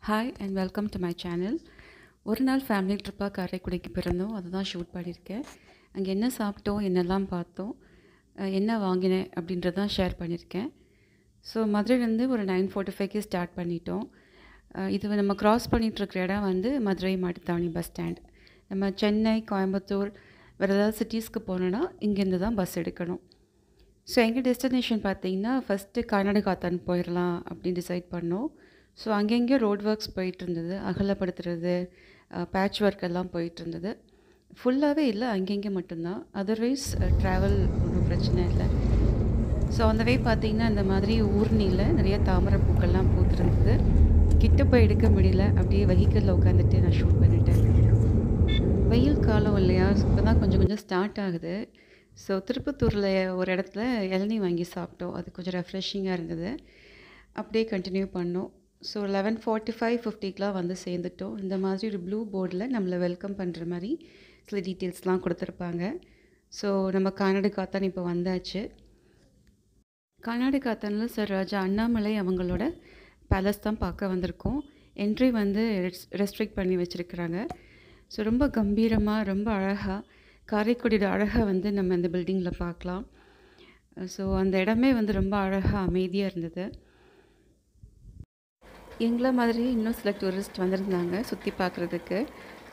Hi and welcome to my channel. ஒரு நாள் family ட்ரிப்பாக காரைக்குடிக்கு போயிருந்தோம். அதுதான் ஷூட் பண்ணியிருக்கேன். அங்கே என்ன சாப்பிட்டோம், என்னெல்லாம் பார்த்தோம், என்ன வாங்கினேன் அப்படின்றதான் ஷேர் பண்ணியிருக்கேன். ஸோ மதுரையிலேருந்து ஒரு 9:45க்கு ஸ்டார்ட் பண்ணிட்டோம். இது நம்ம க்ராஸ் பண்ணிகிட்ருக்கிற இடம் வந்து மதுரை மாட்டுத்தாவணி பஸ் ஸ்டாண்ட். நம்ம சென்னை, கோயம்புத்தூர் வேறு ஏதாவது சிட்டிஸ்க்கு போனோன்னா இங்கேருந்து தான் பஸ் எடுக்கணும். ஸோ எங்கள் டெஸ்டினேஷன் பார்த்திங்கன்னா ஃபஸ்ட்டு கர்நாடகாத்தான் போயிடலாம் அப்படின்னு டிசைட் பண்ணோம். ஸோ அங்கங்கே ரோட் ஒர்க்ஸ் போயிட்டுருந்தது, அகலப்படுத்துறது, பேட்ச் ஒர்க் எல்லாம் போயிட்டுருந்தது. ஃபுல்லாகவே இல்லை, அங்கங்கே மட்டும்தான். அதர்வைஸ் ட்ராவல் ஒன்றும் பிரச்சனை இல்லை. ஸோ அந்த வே பார்த்திங்கன்னா இந்த மாதிரி ஊர்னியில் நிறைய தாமரை பூக்கள்லாம் பூத்துருந்தது. கிட்ட போய் எடுக்க முடியல, அப்படியே வெஹிக்கிளில் உட்காந்துட்டு நான் ஷூட் பண்ணிட்டேன். வெயில் காலம் இல்லையா, இப்போ தான் கொஞ்சம் கொஞ்சம் ஸ்டார்ட் ஆகுது. ஸோ திருப்பத்தூரில் ஒரு இடத்துல இளநீ வாங்கி சாப்பிட்டோம். அது கொஞ்சம் ரெஃப்ரெஷிங்காக இருந்தது. அப்படியே கண்டினியூ பண்ணோம். ஸோ 11:45-50க்கெலாம் வந்து சேர்ந்துட்டோம். இந்த மாதிரி ஒரு ப்ளூ போர்டில் நம்மளை வெல்கம் பண்ணுற மாதிரி சில டீட்டெயில்ஸ்லாம் கொடுத்துருப்பாங்க. ஸோ நம்ம கர்நாடகாத்தான் இப்போ வந்தாச்சு. கர்நாடகாத்தானில் சார் ராஜா அண்ணாமலை அவங்களோட பேலஸ் தான் பார்க்க வந்திருக்கோம். என்ட்ரி வந்து ரெஸ்ட்ரிக்ட் பண்ணி வச்சுருக்குறாங்க. ஸோ ரொம்ப கம்பீரமாக, ரொம்ப அழகாக, காரைக்குடியோட அழகாக வந்து நம்ம இந்த பில்டிங்கில் பார்க்கலாம். ஸோ அந்த இடமே வந்து ரொம்ப அழகாக அமைதியாக இருந்தது. எங்களை மாதிரி இன்னும் சில டூரிஸ்ட் வந்திருந்தாங்க சுற்றி பார்க்குறதுக்கு.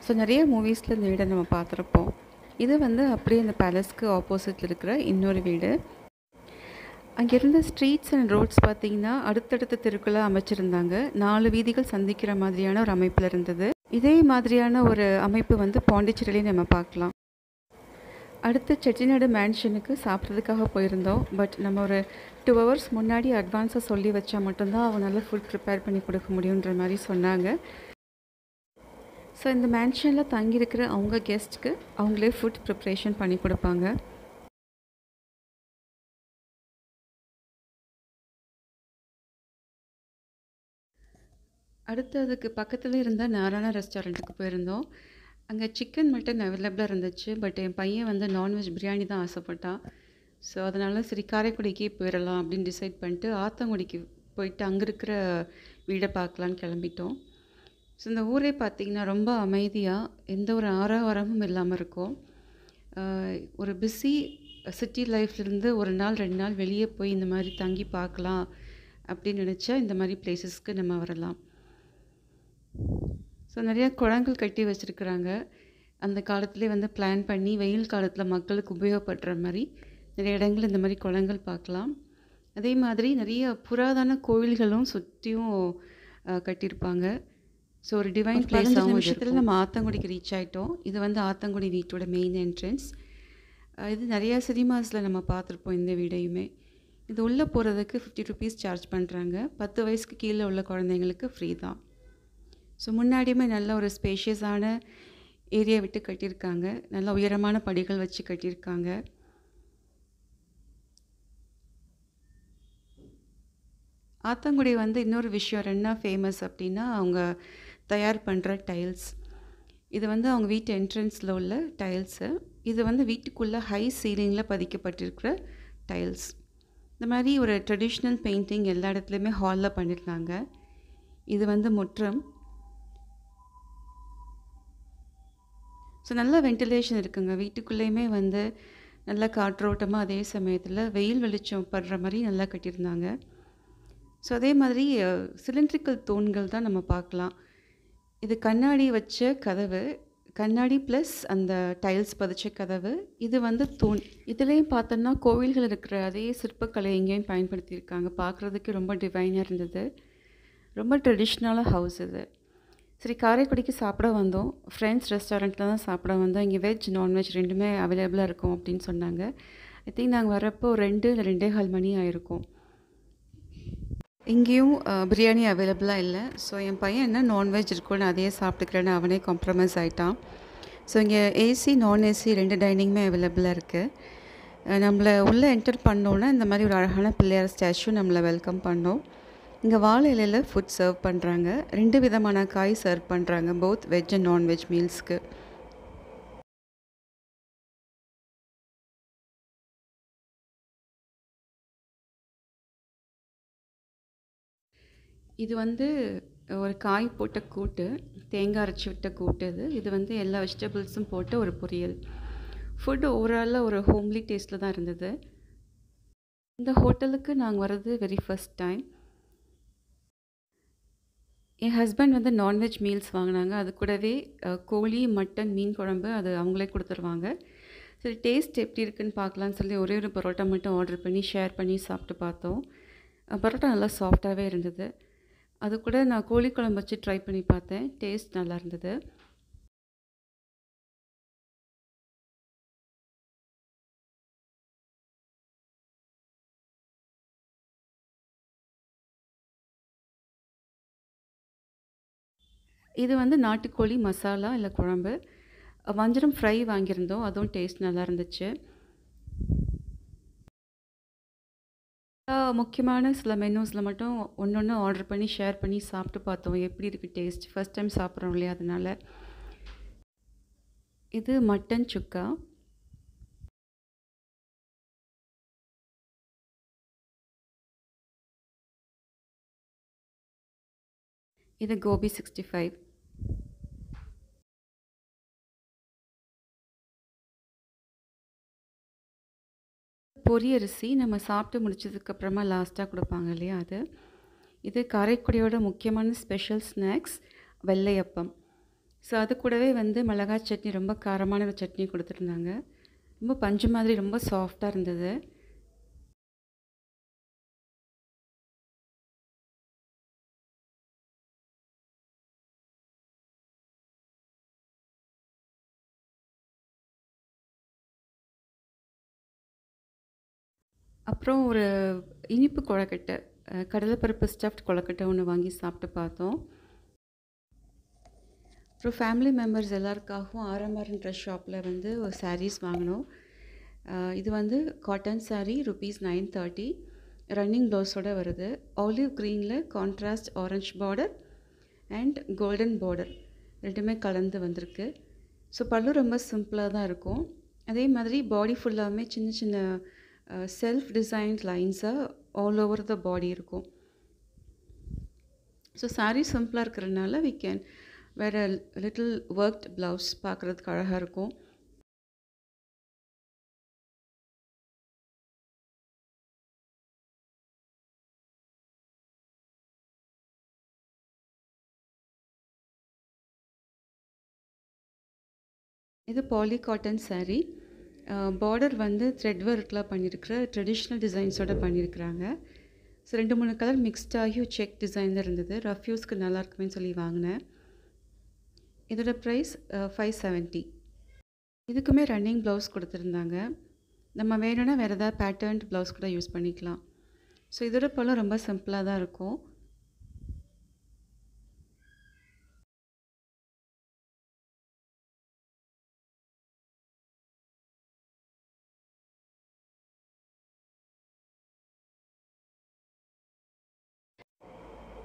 ஸோ நிறைய மூவிஸில் இந்த வீடை நம்ம பார்த்துருப்போம். இது வந்து அப்படியே இந்த பேலஸ்க்கு ஆப்போசிட்டில் இருக்கிற இன்னொரு வீடு. அங்கே இருந்த ஸ்ட்ரீட்ஸ் அண்ட் ரோட்ஸ் பார்த்திங்கன்னா அடுத்தடுத்த தெருக்களாக அமைச்சிருந்தாங்க. 4 வீதிகள் சந்திக்கிற மாதிரியான ஒரு அமைப்பில் இருந்தது. இதே மாதிரியான ஒரு அமைப்பு வந்து பாண்டிச்சேரியிலையும் நம்ம பார்க்கலாம். அடுத்து செட்டிநாடு மேன்ஷனுக்கு சாப்பிட்றதுக்காக போயிருந்தோம். பட் நம்ம ஒரு 2 hours முன்னாடி அட்வான்ஸாக சொல்லி வச்சா மட்டும்தான் அவங்களால ஃபுட் ப்ரிப்பேர் பண்ணி கொடுக்க முடியுன்ற மாதிரி சொன்னாங்க. ஸோ இந்த மேன்ஷனில் தங்கியிருக்கிற அவங்க கெஸ்ட்டுக்கு அவங்களே ஃபுட் ப்ரிப்ரேஷன் பண்ணி கொடுப்பாங்க. அடுத்து அதுக்கு பக்கத்தில் இருந்த நாராயணா ரெஸ்டாரண்ட்டுக்கு போயிருந்தோம். அங்கே சிக்கன், மட்டன் அவைலபிளாக இருந்துச்சு. பட் என் பையன் வந்து நான்வெஜ் பிரியாணி தான் ஆசைப்பட்டான். ஸோ அதனால் சரி காரைக்குடிக்கு போயிடலாம் அப்படின்னு டிசைட் பண்ணிட்டு ஆத்தங்குடிக்கு போயிட்டு அங்கே இருக்கிற வீடை பார்க்கலான்னு கிளம்பிட்டோம். ஸோ இந்த ஊரே பார்த்திங்கன்னா ரொம்ப அமைதியாக, எந்த ஒரு ஆரவாரமும் இல்லாமல் இருக்கும். ஒரு பிஸி சிட்டி லைஃப்லேருந்து ஒரு நாள் 2 நாள் வெளியே போய் இந்த மாதிரி தங்கி பார்க்கலாம் அப்படின்னு நினச்சா இந்த மாதிரி பிளேசஸ்க்கு நம்ம வரலாம். ஸோ நிறையா குளங்கள் கட்டி வச்சுருக்குறாங்க. அந்த காலத்துலேயே வந்து பிளான் பண்ணி வெயில் காலத்தில் மக்களுக்கு உபயோகப்படுற மாதிரி நிறைய இடங்கள் இந்த மாதிரி குளங்கள் பார்க்கலாம். அதே மாதிரி நிறைய புராதன கோவில்களும் சுற்றியும் கட்டியிருப்பாங்க. ஸோ ஒரு டிவைன் பிளேஸாகவும் நிமிஷத்தில் நம்ம ஆத்தங்குடிக்கு ரீச் ஆகிட்டோம். இது வந்து ஆத்தங்குடி வீட்டோட மெயின் என்ட்ரன்ஸ். இது நிறையா சினிமாஸில் நம்ம பார்த்துருப்போம் இந்த வீடையுமே. இது உள்ளே போகிறதுக்கு 50 rupees சார்ஜ் பண்ணுறாங்க. 10 வயசுக்கு கீழே உள்ள குழந்தைங்களுக்கு ஃப்ரீ தான். ஸோ முன்னாடியுமே நல்ல ஒரு ஸ்பேஷியஸான ஏரியா விட்டு கட்டியிருக்காங்க. நல்ல உயரமான படிகள் வச்சு கட்டியிருக்காங்க. ஆத்தங்குடி வந்து இன்னொரு விஷயம் என்ன ஃபேமஸ் அப்படின்னா அவங்க தயார் பண்ணுற டைல்ஸ். இது வந்து அவங்க வீட்டு என்ட்ரன்ஸில் உள்ள டைல்ஸு. இது வந்து வீட்டுக்குள்ளே ஹை சீலிங்கில் பதிக்கப்பட்டிருக்கிற டைல்ஸ். இந்த மாதிரி ஒரு ட்ரெடிஷ்னல் பெயிண்டிங் எல்லா இடத்துலையுமே ஹாலில் பண்ணியிருந்தாங்க. இது வந்து முற்றம். ஸோ நல்ல வென்டிலேஷன் இருக்குங்க. வீட்டுக்குள்ளேயுமே வந்து நல்ல காற்றோட்டமாக, அதே சமயத்தில் வெயில் வெளிச்சம் படுற மாதிரி நல்லா கட்டியிருந்தாங்க. ஸோ அதே மாதிரி சிலிண்ட்ரிக்கல் தூண்கள் தான் நம்ம பார்க்கலாம். இது கண்ணாடி வச்ச கதவு, கண்ணாடி ப்ளஸ் அந்த டைல்ஸ் பதிச்ச கதவு. இது வந்து தூண். இதுலேயும் பார்த்தோன்னா கோவில்கள் இருக்கிற அதே சிற்பக்கலை எங்கேயும் பயன்படுத்தியிருக்காங்க. பார்க்குறதுக்கு ரொம்ப டிவைனாக இருந்தது. ரொம்ப ட்ரெடிஷ்னலாக ஹவுஸ் இது. சரி காரைக்குடிக்கு சாப்பிட வந்தோம். ஃப்ரெண்ட்ஸ் ரெஸ்டாரண்ட்டில் தான் சாப்பிட வந்தோம். இங்கே வெஜ், நான்வெஜ் ரெண்டுமே அவைலபிளாக இருக்கும் அப்படின்னு சொன்னாங்க. ஐ திங்க் நாங்கள் வரப்போ 2 இல்லை 2:15 மணி ஆயிருக்கும். இங்கேயும் பிரியாணி அவைலபிளாக இல்லை. ஸோ என் பையன் என்ன நான்வெஜ் இருக்குன்னு அதையே சாப்பிட்டுக்கிறேன்னு அவனே காம்ப்ரமைஸ் ஆகிட்டான். ஸோ இங்கே ஏசி, நான் ஏசி 2 டைனிங்குமே அவைலபிளாக இருக்குது. நம்மளை உள்ளே என்டர் பண்ணோன்னே இந்த மாதிரி ஒரு அழகான பிள்ளையார் ஸ்டாச்சு நம்மளை வெல்கம் பண்ணோம். இங்கே வாழை இலையில் ஃபுட் சர்வ் பண்ணுறாங்க. 2 விதமான காய் சர்வ் பண்ணுறாங்க, போத் வெஜ் அண்ட் நான்வெஜ் மீல்ஸ்க்கு. இது வந்து ஒரு காய் போட்ட கூட்டு, தேங்காய் அரைச்சி விட்ட கூட்டு இது வந்து எல்லா வெஜிடபிள்ஸும் போட்ட ஒரு பொரியல். ஃபுட் ஓவராலாக ஒரு ஹோம்லி டேஸ்ட்டில் தான் இருந்தது. இந்த ஹோட்டலுக்கு நாங்கள் வர்றது வெரி ஃபர்ஸ்ட் டைம். என் ஹஸ்பண்ட் வந்து நான்வெஜ் மீல்ஸ் வாங்கினாங்க. அது கூடவே கோழி, மட்டன், மீன் குழம்பு அது அவங்களே கொடுத்துருவாங்க. சரி டேஸ்ட் எப்படி இருக்குன்னு பார்க்கலான்னு சொல்லி ஒரே ஒரு பரோட்டா மட்டும் ஆர்டர் பண்ணி ஷேர் பண்ணி சாப்பிட்டு பார்த்தோம். பரோட்டா நல்லா சாஃப்டாகவே இருந்தது. அது கூட நான் கோழி குழம்பு வச்சு ட்ரை பண்ணி பார்த்தேன். டேஸ்ட் நல்லா இருந்தது. இது வந்து நாட்டுக்கோழி மசாலா இல்லை குழம்பு. வஞ்சரம் ஃப்ரை வாங்கியிருந்தோம். அதுவும் டேஸ்ட் நல்லா இருந்துச்சு. முக்கியமான சில மெனூஸில் மட்டும் ஒன்று ஆர்டர் பண்ணி ஷேர் பண்ணி சாப்பிட்டு பார்த்தோம். எப்படி இருக்குது டேஸ்ட்? ஃபர்ஸ்ட் டைம் சாப்பிட்றோம் இல்லையா, அதனால். இது மட்டன் சுக்கா. இது கோபி 65. பொரியரிசி நம்ம சாப்பிட்டு முடிச்சதுக்கப்புறமா லாஸ்ட்டாக கொடுப்பாங்க இல்லையா, அது. இது காரைக்குடியோட முக்கியமான ஸ்பெஷல் ஸ்நாக்ஸ் வெள்ளையப்பம். ஸோ அது கூடவே வந்து மிளகாய் சட்னி, ரொம்ப காரமான ஒரு சட்னி கொடுத்துருந்தாங்க. ரொம்ப பஞ்சு மாதிரி ரொம்ப சாஃப்டாக இருந்தது. அப்புறம் ஒரு இனிப்பு கொழக்கட்டை, கடலைப்பருப்பு ஸ்டஃப்ட் கொழக்கட்டை ஒன்று வாங்கி சாப்பிட்டு பார்த்தோம். அப்புறம் ஃபேமிலி மெம்பர்ஸ் எல்லாருக்காகவும் ஆரம்பரன்ற ஷாப்பில் வந்து ஒரு சாரீஸ் வாங்கினோம். இது வந்து காட்டன் சாரீ ₹930. ரன்னிங் ப்ளவுஸோடு வருது. ஆலிவ் க்ரீனில் contrast orange border and golden border ரெண்டுமே கலந்து வந்திருக்கு. ஸோ பல்லு ரொம்ப சிம்பிளாக தான் இருக்கும். அதே மாதிரி பாடி ஃபுல்லாமே சின்ன சின்ன செல்ஃப் டிசைன்ட் லைன்ஸாக ஆல் ஓவர் த பாடி இருக்கும். ஸோ சாரீ சிம்பிளாக இருக்கிறதுனால we can wear little worked blouse பார்க்குறதுக்கு அழகாக இருக்கும். இது பாலி காட்டன் சாரீ. பார்டர் வந்து த்ரெட் ஒர்க்கில் பண்ணியிருக்கிற ட்ரெடிஷ்னல் டிசைன்ஸோடு பண்ணியிருக்கிறாங்க. ஸோ 2-3 கலர் மிக்ஸ்ட் ஆகி செக் டிசைனில் இருந்தது. ரஃப் யூஸ்க்கு நல்லா இருக்குமேன்னு சொல்லி வாங்கினேன். இதோட ப்ரைஸ் 570. இதுக்குமே ரன்னிங் ப்ளவுஸ் கொடுத்துருந்தாங்க. நம்ம வேணும்னா வேறு ஏதாவது பேட்டர்ன்ட் ப்ளவுஸ் கூட யூஸ் பண்ணிக்கலாம். ஸோ இதோட பழம் ரொம்ப சிம்பிளாக தான் இருக்கும்.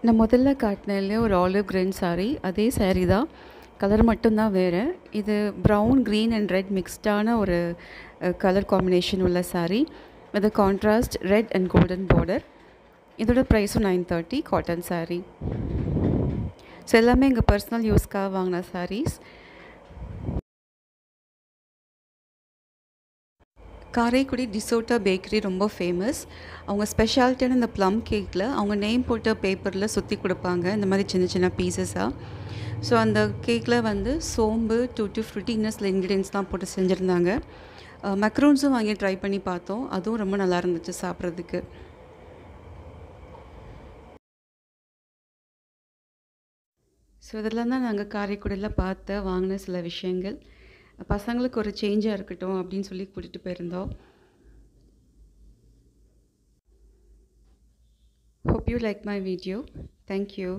நான் முதல்ல காட்டினதுலேயே ஒரு ஆலிவ் கிரீன் சாரீ, அதே சாரீ தான், கலர் மட்டும்தான் வேறு. இது ப்ரௌன், க்ரீன் அண்ட் ரெட் மிக்ஸ்டான ஒரு கலர் காம்பினேஷன் உள்ள சாரீ. இது contrast red and golden border. இதோட ப்ரைஸும் 930. காட்டன் சாரீ. ஸோ எல்லாமே எங்கள் பர்சனல் யூஸ்க்காக வாங்கின சாரீஸ். காரைக்குடி டிசோட்டா பேக்கரி ரொம்ப ஃபேமஸ். அவங்க ஸ்பெஷாலிட்டியான இந்த ப்ளம் கேக்கில் அவங்க நேம் போட்ட பேப்பரில் சுற்றி கொடுப்பாங்க, இந்த மாதிரி சின்ன சின்ன பீசஸாக. ஸோ அந்த கேக்கில் வந்து சோம்பு, டூட்டி ஃப்ரூட்டி, இன்னும் சில இன்க்ரீடியன்ஸ்லாம் போட்டு செஞ்சுருந்தாங்க. மக்ரூன்ஸும் வாங்கி ட்ரை பண்ணி பார்த்தோம். அதுவும் ரொம்ப நல்லா இருந்துச்சு சாப்பிட்றதுக்கு. ஸோ இதெல்லாம் தான் நாங்கள் காரைக்குடியில் வாங்கின சில விஷயங்கள். பசங்களுக்கு ஒரு சேஞ்சாக இருக்கட்டும் அப்படின்னு சொல்லி கூட்டிகிட்டு போயிருந்தோம். Hope you like my video. Thank you.